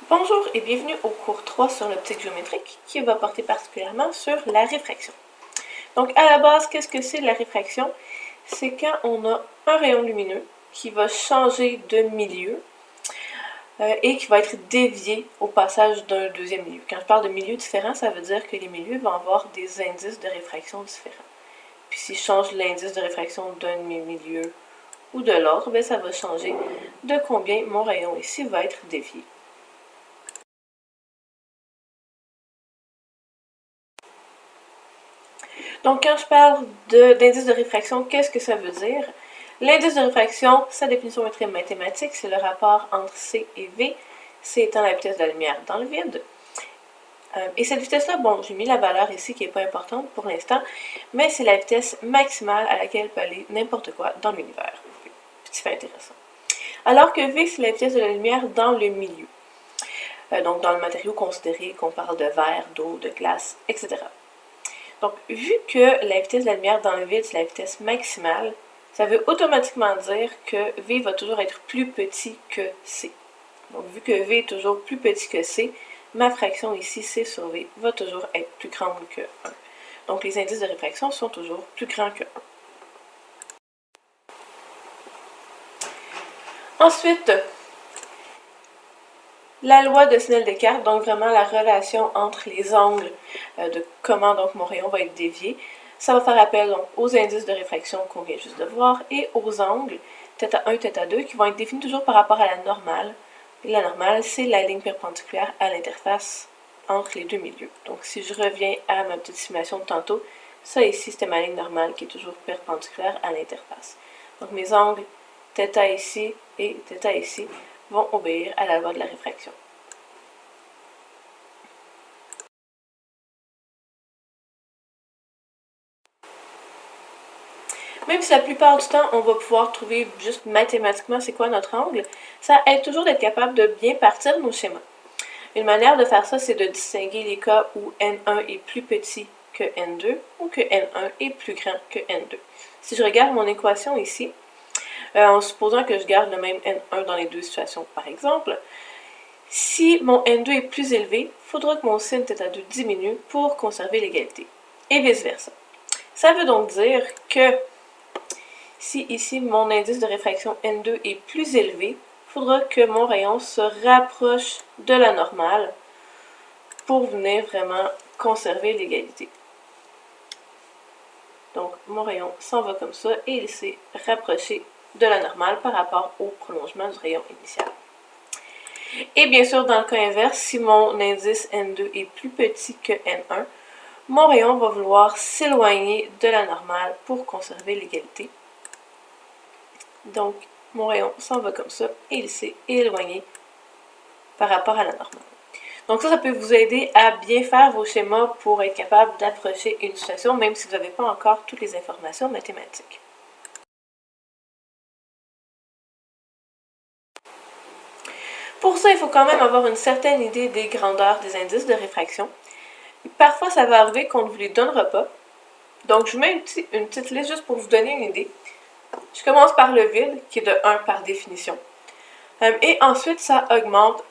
Bonjour et bienvenue au cours 3 sur l'optique géométrique qui va porter particulièrement sur la réfraction. Donc à la base, qu'est-ce que c'est la réfraction? C'est quand on a un rayon lumineux qui va changer de milieu et qui va être dévié au passage d'un deuxième milieu. Quand je parle de milieux différents, ça veut dire que les milieux vont avoir des indices de réfraction différents. Puis si je change l'indice de réfraction d'un de mes milieux ou de l'autre, ça va changer de combien mon rayon ici va être dévié. Donc, quand je parle d'indice de réfraction, qu'est-ce que ça veut dire? L'indice de réfraction, sa définition est très mathématique, c'est le rapport entre C et V, C étant la vitesse de la lumière dans le vide. Et cette vitesse-là, bon, j'ai mis la valeur ici qui n'est pas importante pour l'instant, mais c'est la vitesse maximale à laquelle peut aller n'importe quoi dans l'univers. Petit fait intéressant. Alors que V, c'est la vitesse de la lumière dans le milieu. Donc, dans le matériau considéré, qu'on parle de verre, d'eau, de glace, etc. Donc, vu que la vitesse de la lumière dans le vide, c'est la vitesse maximale, ça veut automatiquement dire que V va toujours être plus petit que C. Donc, vu que V est toujours plus petit que C, ma fraction ici, C sur V, va toujours être plus grande que 1. Donc, les indices de réfraction sont toujours plus grands que 1. Ensuite, la loi de Snell-Descartes, donc vraiment la relation entre les angles de comment donc mon rayon va être dévié, ça va faire appel donc aux indices de réfraction qu'on vient juste de voir et aux angles θ1, θ2 qui vont être définis toujours par rapport à la normale. Et la normale, c'est la ligne perpendiculaire à l'interface entre les deux milieux. Donc si je reviens à ma petite simulation de tantôt, ça ici c'était ma ligne normale qui est toujours perpendiculaire à l'interface. Donc mes angles θ ici et θ ici vont obéir à la loi de la réfraction. Même si la plupart du temps, on va pouvoir trouver juste mathématiquement c'est quoi notre angle, ça aide toujours d'être capable de bien partir nos schémas. Une manière de faire ça, c'est de distinguer les cas où N1 est plus petit que N2 ou que N1 est plus grand que N2. Si je regarde mon équation ici, en supposant que je garde le même N1 dans les deux situations par exemple, si mon N2 est plus élevé, il faudra que mon sin θ2 diminue pour conserver l'égalité, et vice-versa. Ça veut donc dire que si ici mon indice de réfraction N2 est plus élevé, il faudra que mon rayon se rapproche de la normale pour venir vraiment conserver l'égalité. Donc mon rayon s'en va comme ça et il s'est rapproché de la normale par rapport au prolongement du rayon initial. Et bien sûr, dans le cas inverse, si mon indice N2 est plus petit que N1, mon rayon va vouloir s'éloigner de la normale pour conserver l'égalité. Donc, mon rayon s'en va comme ça et il s'est éloigné par rapport à la normale. Donc ça peut vous aider à bien faire vos schémas pour être capable d'approcher une situation, même si vous n'avez pas encore toutes les informations mathématiques. Pour ça, il faut quand même avoir une certaine idée des grandeurs des indices de réfraction. Parfois, ça va arriver qu'on ne vous les donnera pas. Donc, je vous mets une petite liste juste pour vous donner une idée. Je commence par le vide, qui est de 1 par définition. Et ensuite, ça augmente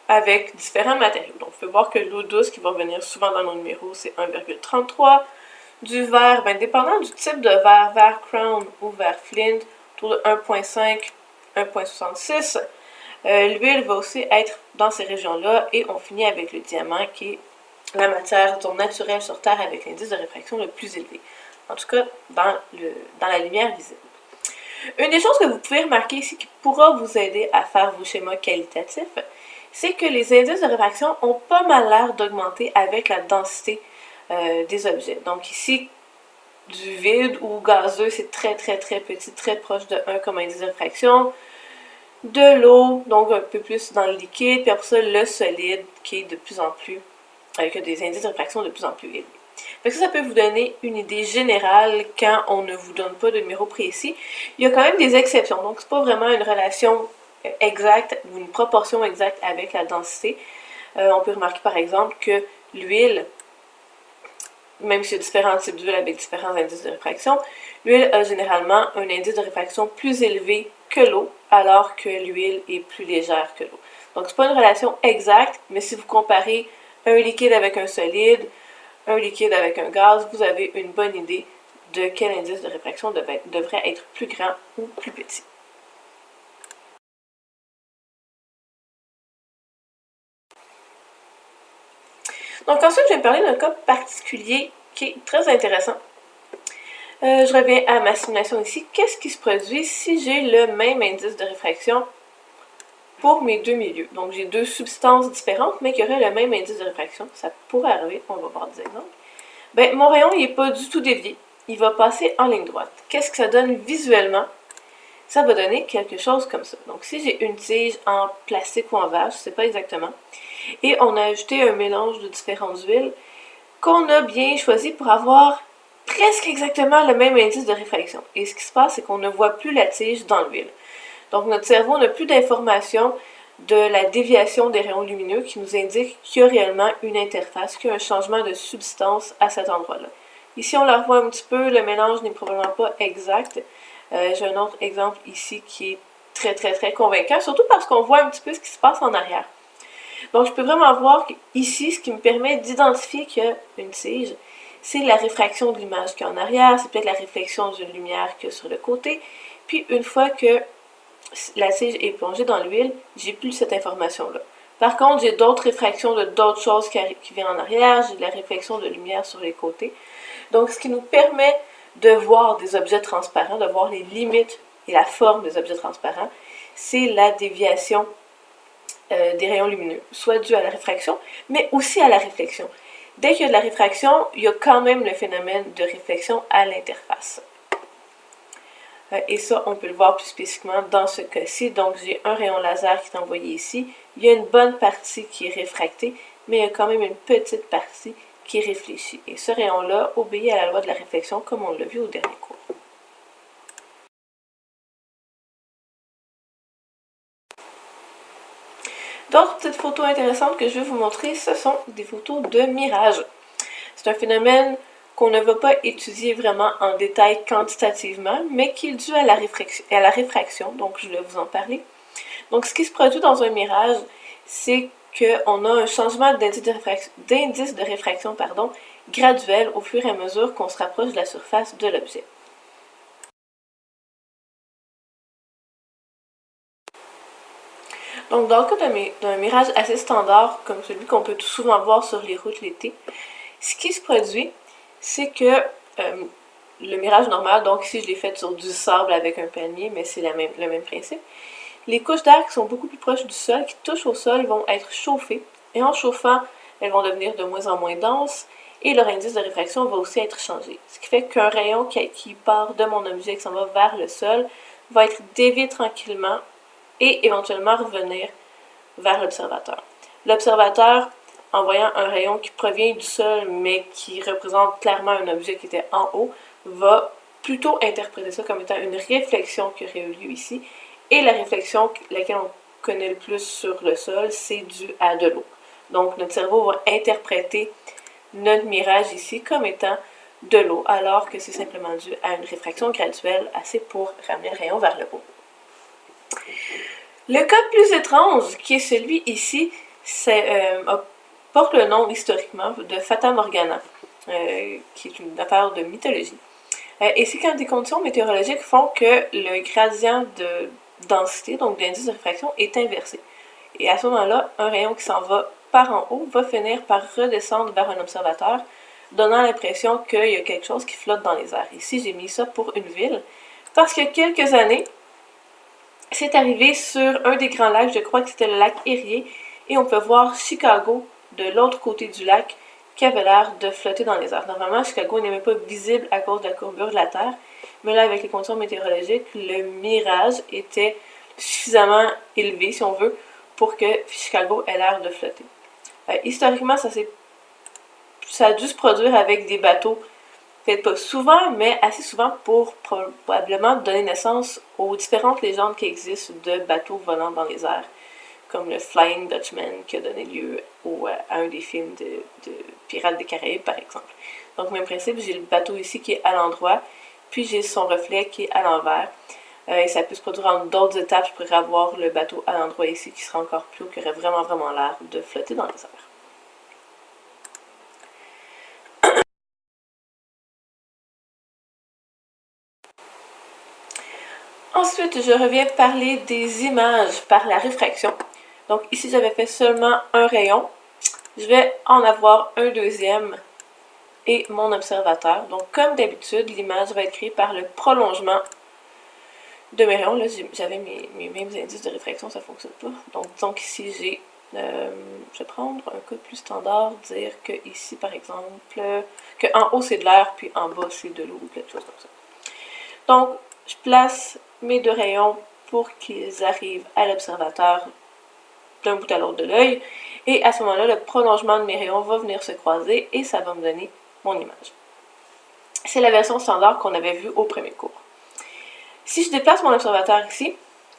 avec différents matériaux. Donc, vous pouvez voir que l'eau douce, qui va venir souvent dans nos numéros, c'est 1,33. Du verre, dépendant du type de verre, verre Crown ou verre Flint, autour de 1,5, 1,66. L'huile va aussi être dans ces régions-là et on finit avec le diamant qui est la matière naturelle sur Terre avec l'indice de réfraction le plus élevé. En tout cas, dans la lumière visible. Une des choses que vous pouvez remarquer ici qui pourra vous aider à faire vos schémas qualitatifs, c'est que les indices de réfraction ont pas mal l'air d'augmenter avec la densité des objets. Donc ici, du vide ou gazeux, c'est très petit, très proche de 1 comme indice de réfraction. De l'eau, donc un peu plus dans le liquide, puis après ça, le solide qui est de plus en plus, avec des indices de réfraction de plus en plus élevés. Fait que ça peut vous donner une idée générale quand on ne vous donne pas de numéro précis. Il y a quand même des exceptions, donc c'est pas vraiment une relation exacte ou une proportion exacte avec la densité. On peut remarquer par exemple que l'huile, même s'il y a différents types d'huile avec différents indices de réfraction, l'huile a généralement un indice de réfraction plus élevé que l'eau, alors que l'huile est plus légère que l'eau. Donc, c'est pas une relation exacte, mais si vous comparez un liquide avec un solide, un liquide avec un gaz, vous avez une bonne idée de quel indice de réfraction devrait être plus grand ou plus petit. Donc ensuite, je vais me parler d'un cas particulier qui est très intéressant. Je reviens à ma simulation ici. Qu'est-ce qui se produit si j'ai le même indice de réfraction pour mes deux milieux? Donc j'ai deux substances différentes, mais qui auraient le même indice de réfraction. Ça pourrait arriver, on va voir des exemples. Ben, mon rayon, il n'est pas du tout dévié. Il va passer en ligne droite. Qu'est-ce que ça donne visuellement? Ça va donner quelque chose comme ça. Donc si j'ai une tige en plastique ou en verre, je ne sais pas exactement, et on a ajouté un mélange de différentes huiles qu'on a bien choisi pour avoir presque exactement le même indice de réfraction. Et ce qui se passe, c'est qu'on ne voit plus la tige dans l'huile. Donc notre cerveau n'a plus d'informations de la déviation des rayons lumineux qui nous indique qu'il y a réellement une interface, qu'il y a un changement de substance à cet endroit-là. Ici, on la revoit un petit peu, le mélange n'est probablement pas exact. J'ai un autre exemple ici qui est très convaincant, surtout parce qu'on voit un petit peu ce qui se passe en arrière. Donc, je peux vraiment voir qu'ici, ce qui me permet d'identifier qu'il y a une tige, c'est la réfraction de l'image qu'il y a en arrière, c'est peut-être la réflexion d'une lumière qu'il y a sur le côté. Puis, une fois que la tige est plongée dans l'huile, j'ai plus cette information-là. Par contre, j'ai d'autres réfractions de d'autres choses qui viennent en arrière, j'ai de la réflexion de lumière sur les côtés. Donc, ce qui nous permet de voir des objets transparents, de voir les limites et la forme des objets transparents, c'est la déviation des rayons lumineux, soit dû à la réfraction, mais aussi à la réflexion. Dès qu'il y a de la réfraction, il y a quand même le phénomène de réflexion à l'interface. Et ça, on peut le voir plus spécifiquement dans ce cas-ci. Donc, j'ai un rayon laser qui est envoyé ici. Il y a une bonne partie qui est réfractée, mais il y a quand même une petite partie qui est réfléchie. Et ce rayon-là obéit à la loi de la réflexion, comme on l'a vu au dernier cours. D'autres petites photos intéressantes que je vais vous montrer, ce sont des photos de mirage. C'est un phénomène qu'on ne va pas étudier vraiment en détail quantitativement, mais qui est dû à la réfraction, donc je vais vous en parler. Donc ce qui se produit dans un mirage, c'est qu'on a un changement d'indice de réfraction graduel au fur et à mesure qu'on se rapproche de la surface de l'objet. Donc, dans le cas d'un mirage assez standard, comme celui qu'on peut tout souvent voir sur les routes l'été, ce qui se produit, c'est que le mirage normal, donc ici je l'ai fait sur du sable avec un palmier, mais c'est le même principe, les couches d'air qui sont beaucoup plus proches du sol, qui touchent au sol, vont être chauffées, et en chauffant, elles vont devenir de moins en moins denses, et leur indice de réfraction va aussi être changé. Ce qui fait qu'un rayon qui part de mon objet, qui s'en va vers le sol, va être dévié tranquillement et éventuellement revenir vers l'observateur. L'observateur, en voyant un rayon qui provient du sol, mais qui représente clairement un objet qui était en haut, va plutôt interpréter ça comme étant une réflexion qui aurait eu lieu ici. Et la réflexion, laquelle on connaît le plus sur le sol, c'est dû à de l'eau. Donc notre cerveau va interpréter notre mirage ici comme étant de l'eau, alors que c'est simplement dû à une réfraction graduelle assez pour ramener le rayon vers le haut. Le cas plus étrange, qui est celui ici, porte le nom historiquement de Fata Morgana, qui est une affaire de mythologie. Et c'est quand des conditions météorologiques font que le gradient de densité, donc d'indice de réfraction, est inversé. Et à ce moment-là, un rayon qui s'en va par en haut va finir par redescendre vers un observateur, donnant l'impression qu'il y a quelque chose qui flotte dans les airs. Ici, j'ai mis ça pour une ville, parce qu'il y a quelques années, c'est arrivé sur un des grands lacs, je crois que c'était le lac Erie, et on peut voir Chicago de l'autre côté du lac qui avait l'air de flotter dans les airs. Normalement, Chicago n'est même pas visible à cause de la courbure de la Terre, mais là, avec les conditions météorologiques, le mirage était suffisamment élevé, si on veut, pour que Chicago ait l'air de flotter. Historiquement, ça a dû se produire avec des bateaux, peut-être pas souvent, mais assez souvent pour probablement donner naissance aux différentes légendes qui existent de bateaux volant dans les airs, comme le Flying Dutchman qui a donné lieu à un des films de Pirates des Caraïbes, par exemple. Donc, même principe, j'ai le bateau ici qui est à l'endroit, puis j'ai son reflet qui est à l'envers. et ça peut se produire en d'autres étapes. Je pourrais avoir le bateau à l'endroit ici qui sera encore plus haut, qui aurait vraiment l'air de flotter dans les airs. Ensuite, je reviens parler des images par la réfraction. Donc ici, j'avais fait seulement un rayon. Je vais en avoir un deuxième et mon observateur. Donc comme d'habitude, l'image va être créée par le prolongement de mes rayons. Là, j'avais mes mêmes indices de réfraction, ça ne fonctionne pas. Donc ici, j'ai... je vais prendre un cas plus standard, dire que ici, par exemple, que en haut, c'est de l'air, puis en bas, c'est de l'eau ou quelque chose comme ça. Donc, je place mes deux rayons pour qu'ils arrivent à l'observateur d'un bout à l'autre de l'œil. Et à ce moment-là, le prolongement de mes rayons va venir se croiser et ça va me donner mon image. C'est la version standard qu'on avait vue au premier cours. Si je déplace mon observateur ici, il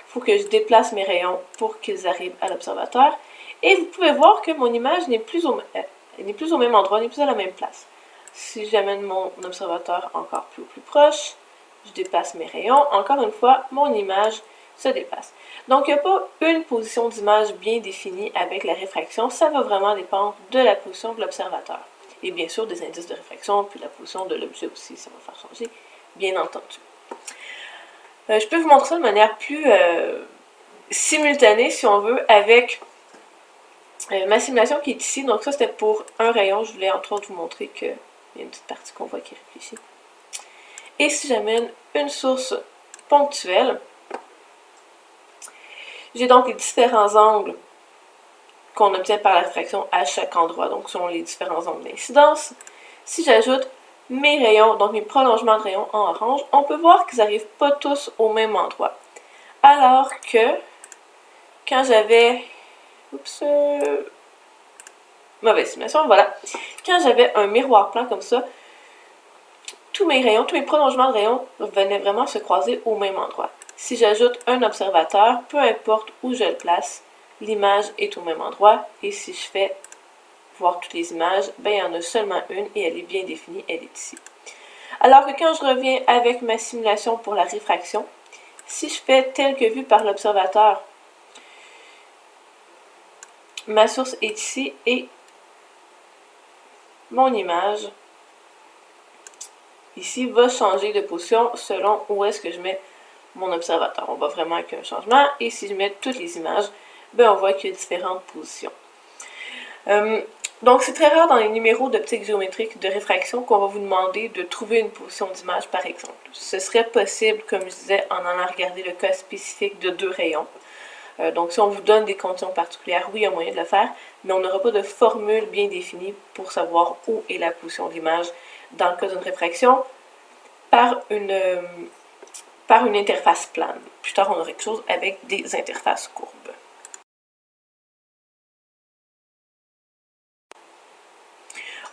faut que je déplace mes rayons pour qu'ils arrivent à l'observateur. Et vous pouvez voir que mon image n'est plus au même endroit, n'est plus à la même place. Si j'amène mon observateur encore plus proche, je déplace mes rayons. Encore une fois, mon image se déplace. Donc, il n'y a pas une position d'image bien définie avec la réfraction. Ça va vraiment dépendre de la position de l'observateur. Et bien sûr, des indices de réfraction, puis la position de l'objet aussi, ça va faire changer, bien entendu. Je peux vous montrer ça de manière plus simultanée, si on veut, avec ma simulation qui est ici. Donc ça, c'était pour un rayon. Je voulais entre autres vous montrer qu'il y a une petite partie qu'on voit qui réfléchit. Et si j'amène une source ponctuelle, j'ai donc les différents angles qu'on obtient par la réfraction à chaque endroit. Donc, ce sont les différents angles d'incidence. Si j'ajoute mes rayons, donc mes prolongements de rayons en orange, on peut voir qu'ils n'arrivent pas tous au même endroit. Alors que, quand j'avais... Oups... mauvaise simulation, voilà. Quand j'avais un miroir plan comme ça, tous mes rayons, tous mes prolongements de rayons venaient vraiment se croiser au même endroit. Si j'ajoute un observateur, peu importe où je le place, l'image est au même endroit. Et si je fais voir toutes les images, ben, il y en a seulement une et elle est bien définie, elle est ici. Alors que quand je reviens avec ma simulation pour la réfraction, si je fais tel que vu par l'observateur, ma source est ici et mon image ici va changer de position selon où est-ce que je mets mon observateur. On voit vraiment qu'il y a un changement. Et si je mets toutes les images, ben on voit qu'il y a différentes positions. Donc c'est très rare dans les numéros d'optique géométrique de réfraction qu'on va vous demander de trouver une position d'image par exemple. Ce serait possible, comme je disais, en allant regarder le cas spécifique de deux rayons. Donc si on vous donne des conditions particulières, oui, il y a moyen de le faire, mais on n'aura pas de formule bien définie pour savoir où est la position d'image dans le cas d'une réfraction par une interface plane. Plus tard, on aura quelque chose avec des interfaces courbes.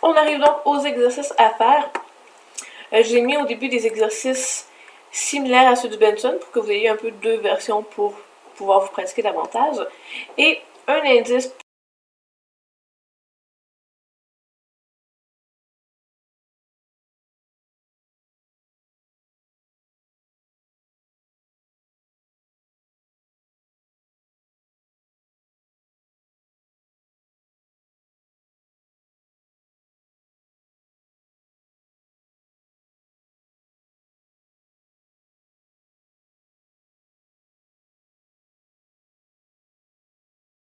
On arrive donc aux exercices à faire. J'ai mis au début des exercices similaires à ceux du Benson pour que vous ayez un peu deux versions pour pouvoir vous pratiquer davantage. Et un indice